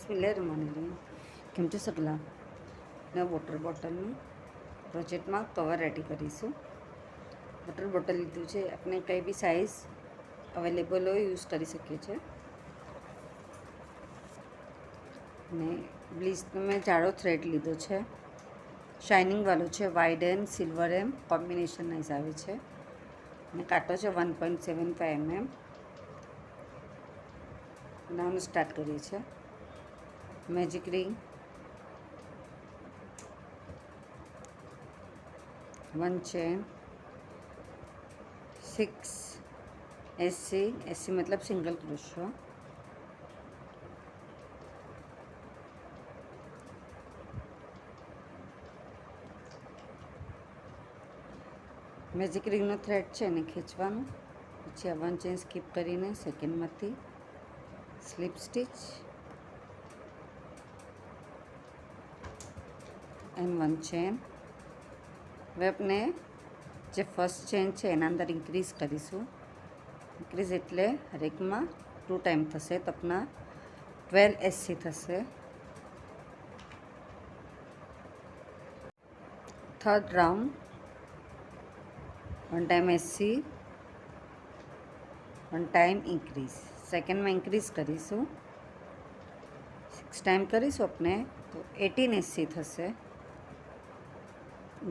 બિસ્મિલ્લાહિર્રહમાનિર્રહીમ. કેમ છો સગલા? ને વોટર બોટલનું પ્રોજેક્ટમાં કવર રેડી કરીશું. વોટર બોટલ લીધું છે, આપણે કંઈ બી સાઇઝ અવેલેબલ હોય યુઝ કરી શકીએ છીએ. ને બ્લીચનો મેં જાડો થ્રેડ લીધો છે, શાઇનિંગવાળો છે, વાઇડ એન્ડ સિલ્વર એમ કોમ્બિનેશનના હિસાબે છે. અને કાંટો છે 1.75 mm. બનાવવાનું સ્ટાર્ટ કરીએ છીએ. મેજિક રિંગ, 1 ચેન, 6 SC मतलब सिंगल क्रोशो, મેજિક રિંગનો થ્રેડ છે એને ખેંચવાનું, પછી આ 1 ચેન સ્કીપ કરીને સેકન્ડમાંથી સ્લીપ સ્ટીચ એન્ડ 1 ચેન. હવે આપણે જે ફર્સ્ટ ચેન છે એના અંદર ઇન્ક્રીઝ કરીશું. ઇન્ક્રીઝ એટલે હરેકમાં 2 ટાઈમ થશે, તો આપણા 12 SC થશે. Third round 1 time SC, 1 time increase. સેકન્ડમાં ઇન્ક્રીઝ કરીશું, 6 ટાઈમ કરીશું આપણે તો 18 SC થશે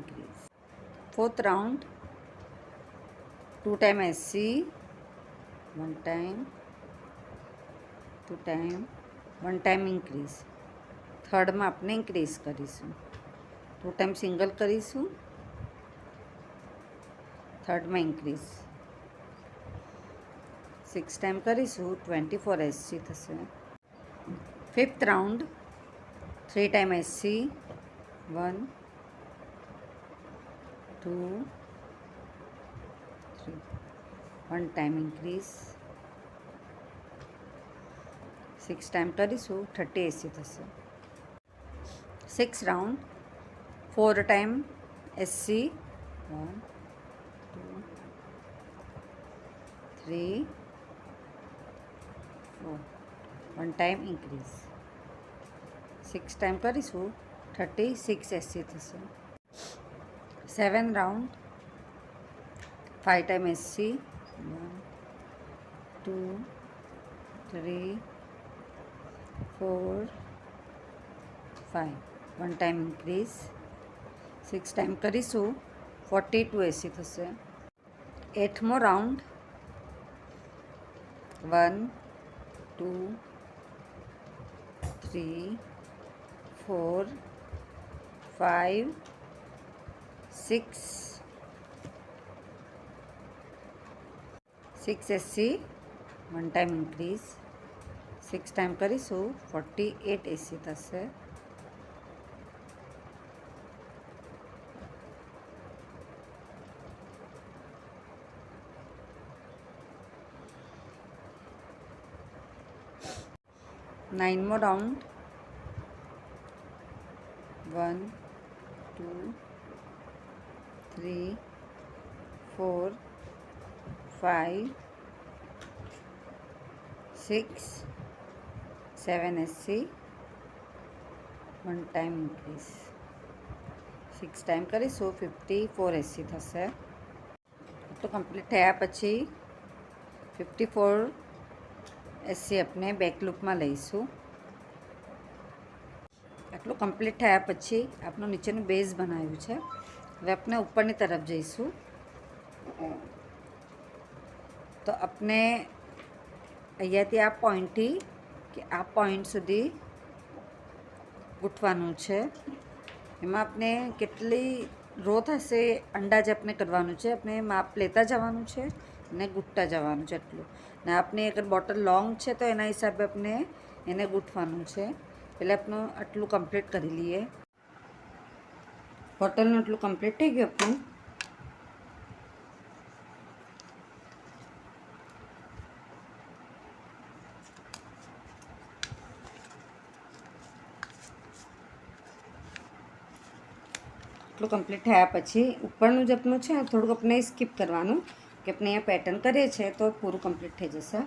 increase. Fourth round 2 time SC, 1 time, 2 time, 1 time increase. થર્ડમાં આપણે ઇન્ક્રીઝ કરીશું, 2 ટાઈમ સિંગલ કરીશું, થર્ડમાં ઇન્ક્રીઝ, 6 ટાઈમ કરીશું 24 SC થશે. Fifth round 3 time SC, 1 2 3, 1 time increase, 6 time કરીશું 30 SC થશે. 6th round 4 time SC, 1 2 3 4, 1 time increase, 6 time કરીશું 36 SC થશે. 7th round 5 time SC, 1 2 3 4 5, 1 time increase, 6 time કરીશું 42 SC થશે. 8મો round 1 2 3 4 5 6 SC, 1 time increase, 6 time કરીશું 48 SC થશે. 9મો round 1 2 3 4 5 6 7 SC, 1 time increase, 6 time કરીશું 54 SC થશે. તો કમ્પ્લીટ થયા પછી 54 SC આપણે બેક લૂપમાં લઈશું. આટલું કમ્પ્લીટ થયા પછી આપણું નીચેનું બેઝ બનાવ્યું છે. હવે આપણે ઉપરની તરફ જઈશું. તો આપણે અહીંયાથી આ પોઈન્ટથી કે આ પોઈન્ટ સુધી ગૂંથવાનું છે. એમાં આપણે કેટલી રો થશે અંદાજ આપણે કરવાનું છે. આપણે માપ લેતા જવાનું છે અને ગૂંથતા જવાનું છે એટલું. ને આપણે અગર બોટલ લોંગ છે તો એના હિસાબે આપણે એને ગૂંથવાનું છે. પહેલાં આપણું આટલું કમ્પ્લીટ કરી લઈએ. બોટલનું આટલું કમ્પ્લીટ થઈ ગયું આપણું. એટલું કમ્પ્લીટ થયા પછી ઉપરનું જે આપણું છે થોડુંક આપણે સ્કીપ કરવાનું કે આપણે અહીંયા પેટર્ન કરીએ છીએ તો પૂરું કમ્પ્લીટ થઈ જશે.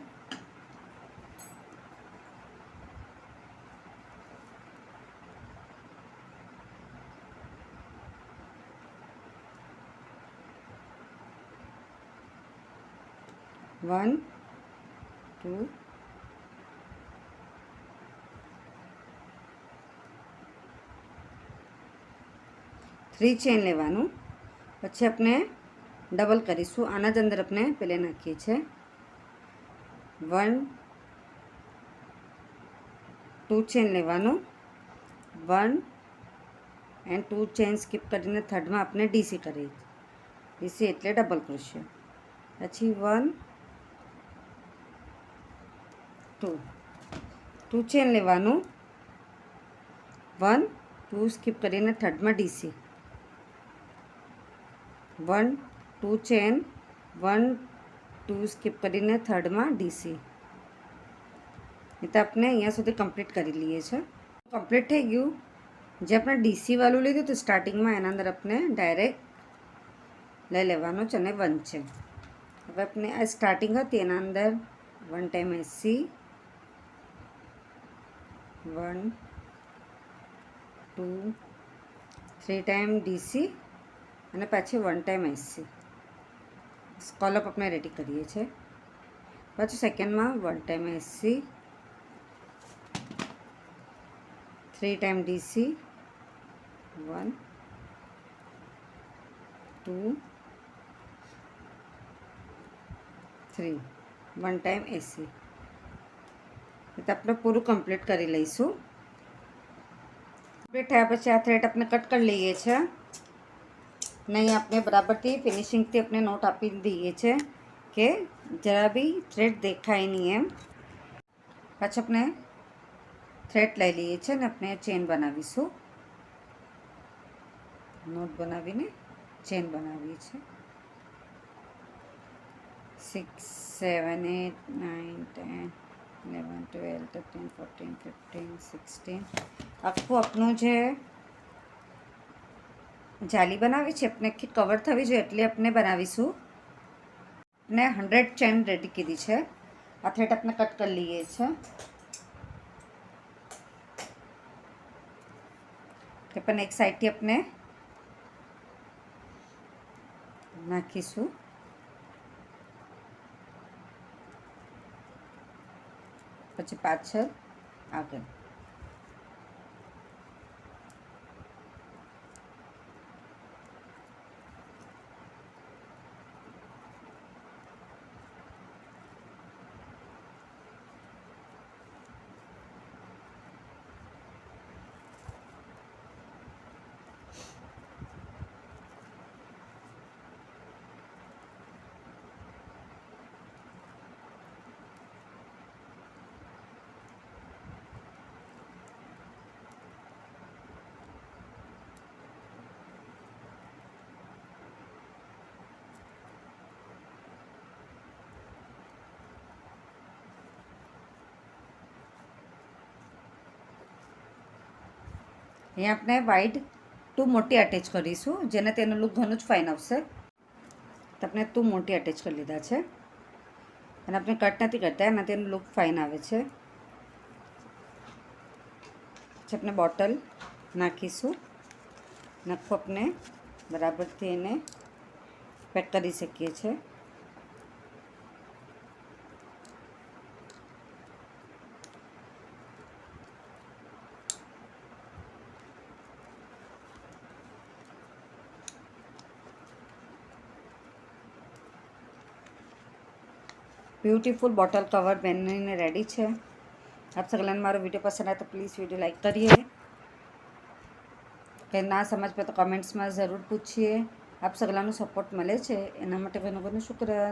1 2 3 ચેન લેવાનું. પછી આપણે ડબલ કરીશું. આના જ અંદર આપણે પહેલે નાખીએ છીએ 1 2 ચેન લેવાનું. 1 એન્ડ 2 ચેન સ્કીપ કરીને થર્ડમાં આપણે ડીસી કરીએ. ડીસી એટલે ડબલ ક્રોશિયો. પછી 1 2 ચેન લેવાનું. 1 2 સ્કીપ કરીને થર્ડમાં ડીસી. 1 2 ચેન 1 2 સ્કીપ કરીને થર્ડમાં ડીસી. એ તો આપણે અહીંયા સુધી કમ્પ્લીટ કરી લઈએ છીએ. કમ્પ્લીટ થઈ ગયું. જે આપણે ડીસી વાળું લીધું તો સ્ટાર્ટિંગમાં એના અંદર આપણે ડાયરેક્ટ લઈ લેવાનું છે અને 1 છે. હવે આપણે આ સ્ટાર્ટિંગ હતી એના અંદર 1 ટાઈમ એસી 1 2 3 ટાઈમ ડીસી અને પાછી 1 ટાઈમ એસી. સ્કોલપ આપણે રેડી કરીએ છીએ. પછી સેકન્ડમાં 1 ટાઈમ એસી 3 ટાઈમ ડીસી 1 2 3 1 ટાઈમ એસી. તો આપણે પૂરું કમ્પ્લીટ કરી લઈશું. કમ્પ્લીટ થયા પછી આ થ્રેડ આપણે કટ કરી લઈએ છીએ. નહીં આપણે બરાબરથી ફિનિશિંગથી આપણે નોટ આપી દઈએ છીએ કે જરા બી થ્રેડ દેખાય નહીં એમ. પછી આપણે થ્રેડ લઈ લઈએ છીએ અને આપણે ચેન બનાવીશું. નોટ બનાવીને ચેન બનાવીએ છીએ. 6 7 8 9 10 11 12 13 14 15 16 આખું આપણું જે જાલી બનાવી છે આપણે આખી કવર થવી જોઈએ એટલે આપણે બનાવીશું. આપણે 100 ચેન રેડી કીધી છે. આ થ્રેડ આપણે કટ કરી લઈએ છીએ. તે પણ એક સાઈડથી આપણે નાખીશું. પછી પાછળ આગળ. અહીંયા આપણે વાઇડ 2 મોટી અટેચ કરીશું જેને તેનું લુક ઘણું જ ફાઇન આવશે. તો આપણે 2 મોટી અટેચ કરી લીધા છે અને આપણે કટ નથી કરતા એના તેનું લુક ફાઇન આવે છે. પછી આપણે બોટલ નાખીશું. નાખવું આપણે બરાબરથી એને પેક કરી શકીએ છીએ. ब्यूटीफुल बॉटल कवर बनने रेडी है. आप सगळ्यांना मारो वीडियो पसंद आए तो प्लीज़ वीडियो लाइक करिए. कि ना समझ पे तो कमेंट्स में ज़रूर पूछिए. आप सगळ्यांनो सपोर्ट मळे छे एना माटे घणो घणो शुक्रिया.